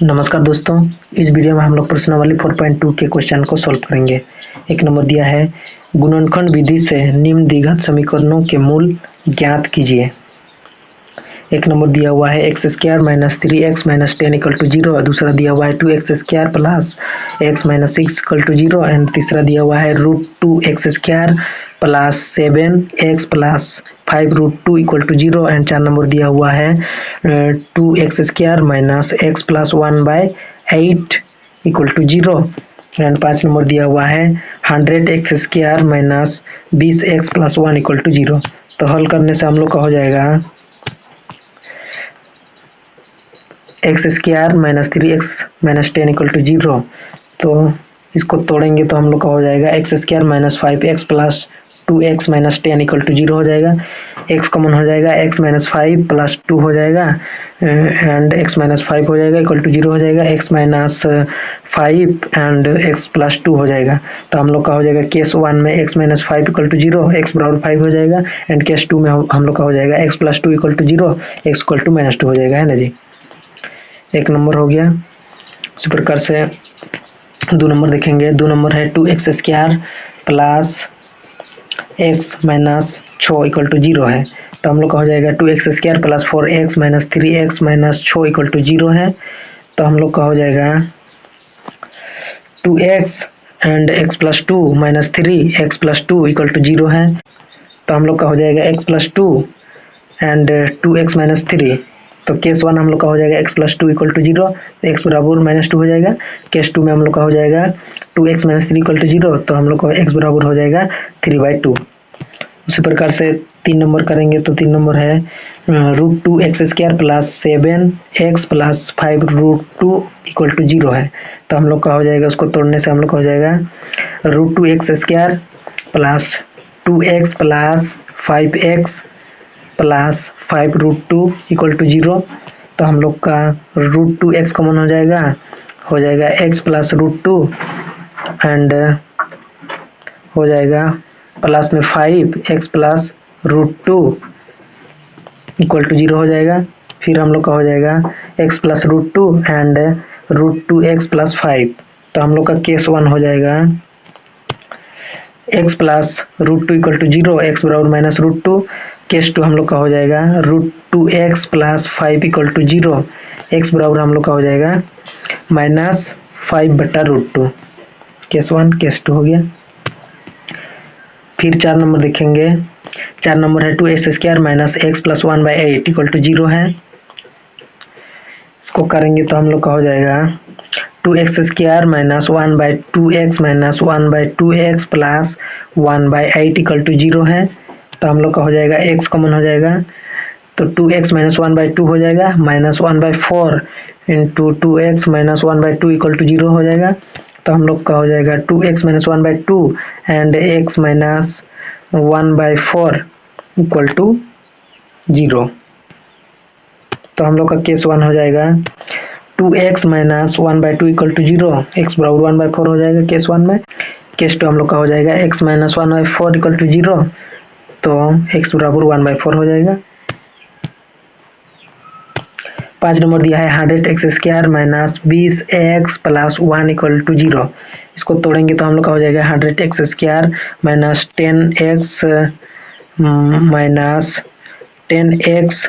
नमस्कार दोस्तों, इस वीडियो में हम लोग प्रश्नावली 4.2 के क्वेश्चन को सॉल्व करेंगे। एक नंबर दिया है, गुणनखंड विधि से निम्न द्विघात समीकरणों के मूल ज्ञात कीजिए। एक नंबर दिया हुआ है x square minus 3x minus 10 equal to 0। दूसरा दिया हुआ है 2x square plus x minus 6 equal to 0 and तीसरा दिया हुआ है √2x square plus 7x plus 5√2 equal to 0 and 4 number दिया हुआ है 2x square minus x plus 1/8 equal to 0 and 5 number दिया हुआ है 100x square minus 20x plus 1 equal to 0। तो हल करने से हम लोग का हो जाएगा x square minus 3x minus 10 equal to 0। तो इसको तोड़ेंगे तो हम लोग का हो जाएगा x square minus 5x plus 2x minus 10 equal to 0 हो जाएगा। x कॉमन हो जाएगा, x माइनस 5 प्लस 2 हो जाएगा एंड x माइनस 5 हो जाएगा इक्वल टू 0 हो जाएगा। x minus 5 and x plus 2 हो जाएगा। तो हम लोग का हो जाएगा केस 1 में x minus 5 equal to 0, x बराबर 5 हो जाएगा एंड केस 2 में हम लोग का हो जाएगा x plus 2 equal to 0, x equal to minus 2 हो जाएगा, है ना जी। एक नंबर हो गया। इसी प्रकार से 2 नंबर देखेंगे। 2 नंबर है 2x square plus x minus 6 equal to 0 है। तो हम लोग का हो जाएगा 2x square plus 4x minus 3x minus 6 equal to 0 है। तो हम लोग का हो जाएगा 2x and x plus 2 minus 3x plus 2 equal to 0 है। तो हम लोग का हो जाएगा x plus 2 and 2x minus 3। तो केस 1 हम लोग का हो जाएगा x plus 2 equal to 0, x बराबर माइनस 2 हो जाएगा। केस 2 में हम लोग का हो जाएगा 2x माइनस 3 इक्वल टू 0, तो हम लोग का x बराबर हो जाएगा 3/2। उसी प्रकार से 3 नंबर करेंगे तो 3 नंबर है √2x square plus 7x plus 5√2 equal to 0 है। तो हम लोग का हो जाएगा, उसको तोड़ने से हम लोग का हो जाएगा √2x square plus 2x plus 5x plus 5√2 equal to 0। तो हम लोग का √2x कॉमन हो जाएगा x प्लस √2 एंड हो जाएगा प्लस में 5x प्लस √2 इक्वल टू 0 हो जाएगा। फिर हम लोग का हो जाएगा x plus √2 and √2x plus 5। तो हम लोग का केस 1 हो जाएगा x plus √2 equal to 0, x बराबर माइनस √2। केस 2 हम लोग का हो जाएगा √2x plus 5 equal to 0, x बराबर हम लोग का हो जाएगा माइनस 5/√2। केस 1 केस 2 हो गया। फिर 4 नंबर देखेंगे। 4 नंबर है 2x square minus x plus 1/8 equal to 0 है। इसको करेंगे तो हम लोग का हो जाएगा 2x square minus 1/2x minus 1/2x plus 1/8 equal to 0 है। तो हम लोग का हो जाएगा x कॉमन हो जाएगा, तो 2x माइनस 1/2 हो जाएगा minus 1/4 into 2x minus 1/2 equal to 0 हो जाएगा। तो हम लोग का हो जाएगा 2x minus 1/2 and x minus 1/4 equal to 0। तो हम लोग का केस 1 हो जाएगा 2x minus 1/2 equal to 0, x बराबर 1/4 हो जाएगा केस 1 में। केस 2 हम लोग का हो जाएगा x माइनस 1/4 इक्वल टू 0, तो x बराबर 1/4 हो जाएगा। 5 नंबर दिया है 100x square minus 20x plus 1 equal to 0। इसको तोड़ेंगे तो हम लोग का हो जाएगा 100x square minus 10x minus 10x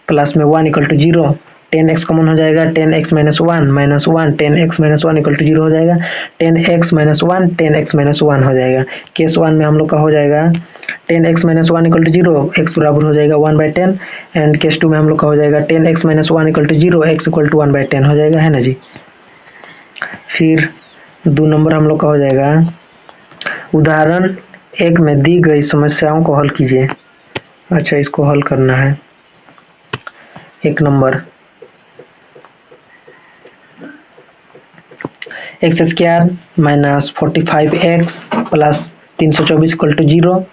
plus में 1 इक्वल टू 0। 10x कॉमन हो जाएगा, 10x minus 1 minus 1, 10x minus 1 equal to 0 हो जाएगा। 10x माइनस 1 10x माइनस 1 हो जाएगा। केस 1 में हम लोग का हो जाएगा 10x minus 1 equal to 0, x बराबर हो जाएगा 1/10 एंड केस 2 में हम लोग का हो जाएगा 10x minus 1 equal to 0, x equal to 1/10 हो जाएगा, है ना जी। फिर 2 नंबर हम लोग का हो जाएगा उदाहरण 1 में दी गई समस्याओं को हल कीजिए। अच्छा, इसको हल करना है। 1 number x square minus 45x plus 324 equal to 0।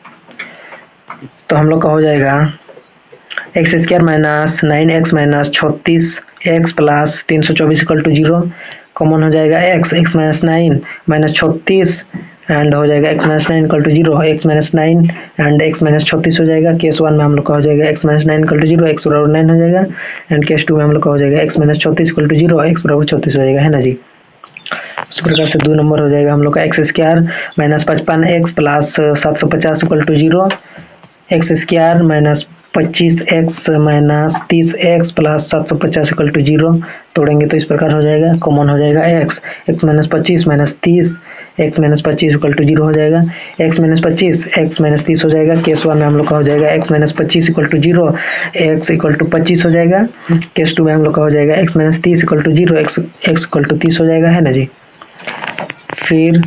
तो हम लोग का हो जाएगा x square minus 9x minus 36x plus 324 equal to 0। Common हो जाएगा x माइनस 9 माइनस 36 एंड हो जाएगा x minus 9 equal to 0, x minus 9 and x minus 36 हो जाएगा। केस 1 में हम लोग का हो जाएगा x minus 9 equal to 0, x बराबर 9 हो जाएगा। एंड केस 2 में हम लोग का हो जाएगा x minus 34 equal to 0, x बराबर 34 हो जाएगा, है ना जी। इस प्रकार से 2 नंबर हो जाएगा हम लोग का x square minus 55x plus 750 equal to 0, x square minus 25x minus 30x plus 750 equal to 0। तोड़ेंगे तो इस प्रकार हो जाएगा, कॉमन हो जाएगा x minus 25 minus 30, x minus 25 equal to 0 हो जाएगा। x माइनस 25 x माइनस 30 हो जाएगा। केस 1 में हम लोग का हो जाएगा x minus 25 equal to 0, x equal to 25 हो जाएगा। केस 2 में हम लोग का हो जाएगा x minus 30 equal to 0, x equal to 30 हो जाएगा, है ना जी। फिर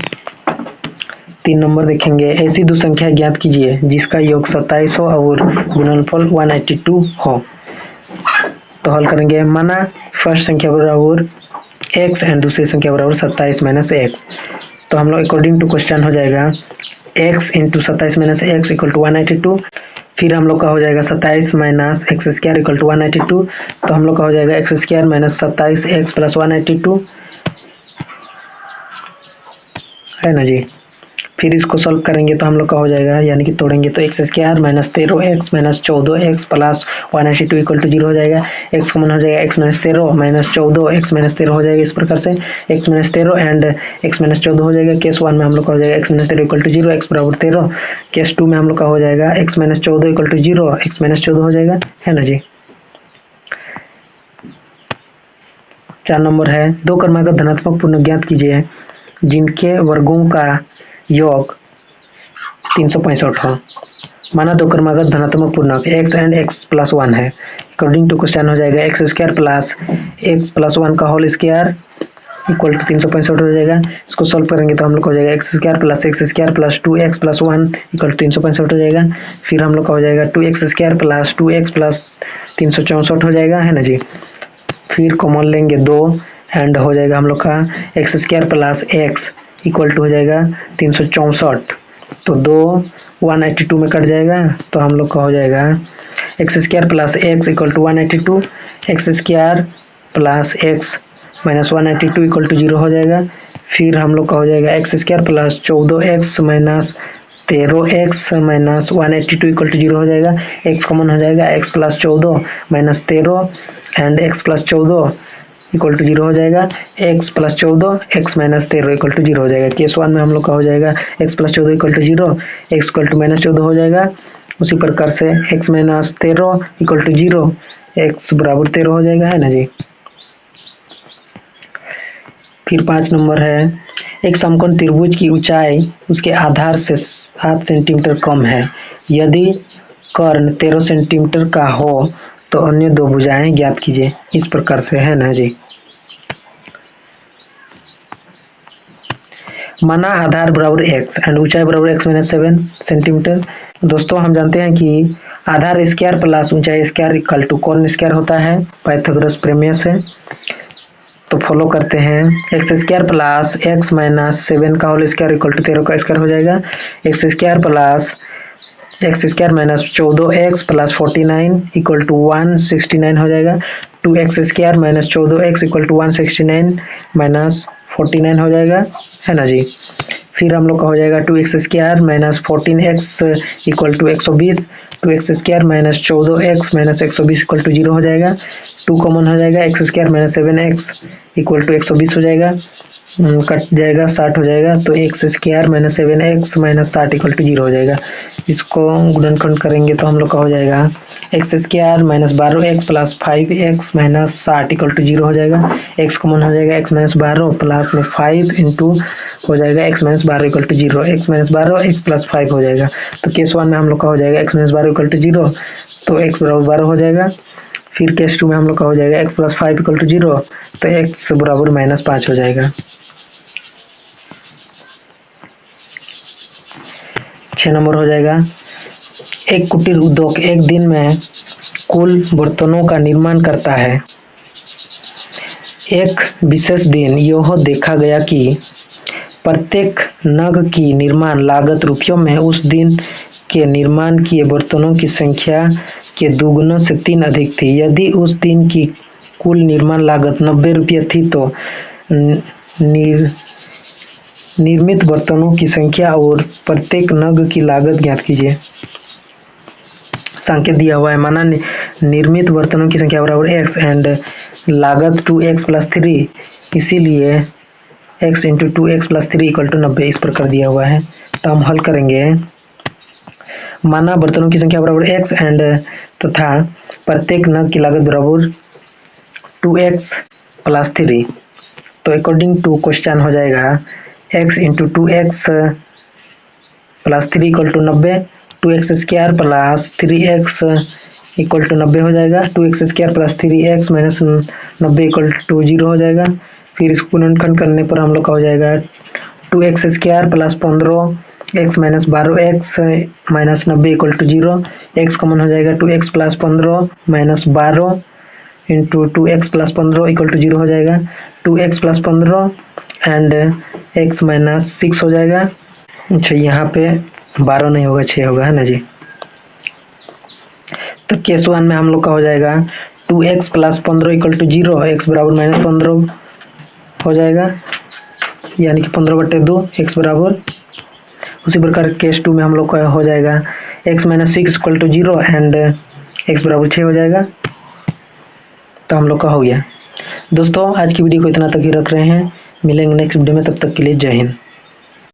3 नंबर देखेंगे, ऐसी दो संख्या ज्ञात कीजिए जिसका योग 27 हो और गुणनफल 182 हो। तो हल करेंगे, माना फर्स्ट संख्या बराबर x एंड दूसरी संख्या बराबर 27 माइनस एक्स। तो हम लोग अकॉर्डिंग टू क्वेश्चन हो जाएगा x into 27 minus x equal to 182। फिर हम लोग का हो जाएगा 27 minus x square equal to 182। तो हम लोग का हो जाएगा x square minus 27 x plus 182, है ना जी। फिर इसको सॉल्व करेंगे तो हम लोग का हो जाएगा, यानी कि तोड़ेंगे तो x square minus 13x minus 14x plus 182 equal to 0 हो जाएगा। एक्स कॉमन हो जाएगा, x minus 13 minus 14 x minus 13 हो जाएगा। इस प्रकार से x minus 13 and x minus 14 हो जाएगा। केस 1 में हम लोग का हो जाएगा x minus 13 equal to 0, x बराबर 13। केस 2 में हम लोग का हो जाएगा x minus 14 equal to 0, x minus 14 हो जाएगा, है ना जी। 4 नंबर है, दो क्रमागत धनात्मक पूर्णांक ज्ञात कीजिए जिनके वर्गों का योग 365 हो। माना दो क्रमागत धनात्मक पूर्णांक x एंड x प्लस 1 है। अकॉर्डिंग टू क्वेश्चन हो जाएगा x square plus x plus 1 का होल स्क्वायर इक्वल टू 365 हो जाएगा। इसको सॉल्व करेंगे तो हम लोग को हो जाएगा x square plus 2x plus 1 equal to 365 हो जाएगा। फिर हम लोग का हो जाएगा 2x square plus 2x plus 364 हो जाएगा, है ना जी। फिर कॉमन लेंगे 2 एंड हो जाएगा हम लोग का x square plus x equal to हो जाएगा 364। तो 2 182 में कट जाएगा। तो हम लोग का हो जाएगा x square plus x equal to 182, x square plus x minus 182 equal to 0 हो जाएगा। फिर हम लोग का हो जाएगा x square plus 14x minus 13x minus 182 equal to 0 हो जाएगा। एक्स कॉमन हो जाएगा, x plus 14 minus 13 and x plus 14 equal to 0 हो जाएगा। x plus 14 x minus 13 equal to 0 हो जाएगा। केस 1 में हम लोग का हो जाएगा x plus 14 equal to 0, x equal to minus 14 हो जाएगा। उसी प्रकार से x minus 13 equal to 0, x बराबर 13 हो जाएगा, है ना जी। फिर 5 नंबर है, एक समकोण त्रिभुज की ऊंचाई उसके आधार से 7 सेंटीमीटर कम है। यदि कर्ण 13 सेंटीमीटर का हो तो अन्य दो भुजाएं ज्ञात कीजिए। इस प्रकार से, है ना जी। माना आधार बराबर x एंड ऊंचाई बराबर x माइनस 7 सेंटीमीटर। दोस्तों हम जानते हैं कि आधार स्क्वायर प्लस ऊंचाई स्क्वायर इक्वल टू कर्ण स्क्वायर होता है, पाइथागोरस प्रमेय से। तो फॉलो करते हैं, x square plus x minus 7 का होल स्क्वायर इक्वल टू 13 का स्क्वायर हो जाएगा। X square plus x square minus 14x plus 49 equal to 169 हो जाएगा। 2x square minus 14x equal to 169 minus 49 हो जाएगा, है ना जी। फिर हम लोग का हो जाएगा 2x square minus 14x equal to 120, 2x square minus 14x minus 120 equal to 0 हो जाएगा। 2 कॉमन हो जाएगा, x square minus 7x equal to 120 हो जाएगा, कट जाएगा 60 हो जाएगा। तो x square minus 7x minus 60 equal to 0 हो जाएगा। इसको गुणनखंड करेंगे तो हम लोग का हो जाएगा x square minus 12x plus 5x minus 60 equal to 0 हो जाएगा। एक्स कॉमन हो जाएगा, x माइनस 12 प्लस में 5 इंटू हो जाएगा x minus 12 equal to 0, x minus 12 x plus 5 हो जाएगा। तो केस 1 में हम लोग का हो जाएगा x माइनस 12 इक्वल टू 0, तो x बराबर 12 हो जाएगा। फिर केस 2 में हम लोग का हो जाएगा x प्लस 5 इक्वल टू 0, तो x बराबर माइनस 5 हो जाएगा। 6 नंबर हो जाएगा, एक कुटीर उद्योग एक दिन में कुल बर्तनों का निर्माण करता है। एक विशेष दिन यह देखा गया कि प्रत्येक नग की निर्माण लागत रुपयों में उस दिन के निर्माण किए बर्तनों की संख्या के दोगुना से 3 अधिक थी। यदि उस दिन की कुल निर्माण लागत 90 रुपये थी तो निर्मित बर्तनों की संख्या और प्रत्येक नग की लागत ज्ञात कीजिए। संकेत दिया हुआ है, माना निर्मित बर्तनों की संख्या बराबर x एंड लागत 2x प्लस 3, इसीलिए x into 2x plus 3 equal to 90 इस प्रकार दिया हुआ है। तो हम हल करेंगे, माना बर्तनों की संख्या बराबर x एंड तथा प्रत्येक नग की लागत बराबर 2x प्लस 3। तो अकॉर्डिंग टू क्वेश्चन हो जाएगा x into 2x plus 3 equal to 90, 2x square plus 3x equal to 90 हो जाएगा, 2x square plus 3x minus 90 equal to 0 हो जाएगा। फिर इसको गुणनखंड करने पर हम लोग का हो जाएगा 2x square plus 15x minus 12x minus 90 equal to 0, x common हो जाएगा, 2x plus 15 minus 12 into 2x plus 15 equal to 0 हो जाएगा, 2x plus 15 and x minus 6 हो जाएगा। अच्छा, यहाँ पे 12 नहीं होगा, 6 होगा, है ना जी। तो केस 1 में हम लोग का हो जाएगा 2x plus 15 equal to 0, x बराबर माइनस 15 हो जाएगा, यानी कि 15/2 x बराबर। उसी प्रकार केस 2 में हम लोग का हो जाएगा x minus 6 equal to 0 and x बराबर 6 हो जाएगा। तो हम लोग का हो गया। दोस्तों, आज की वीडियो को इतना तक ही रख रहे हैं, मिलेंगे नेक्स्ट वीडियो में, तब तक के लिए जय हिंद।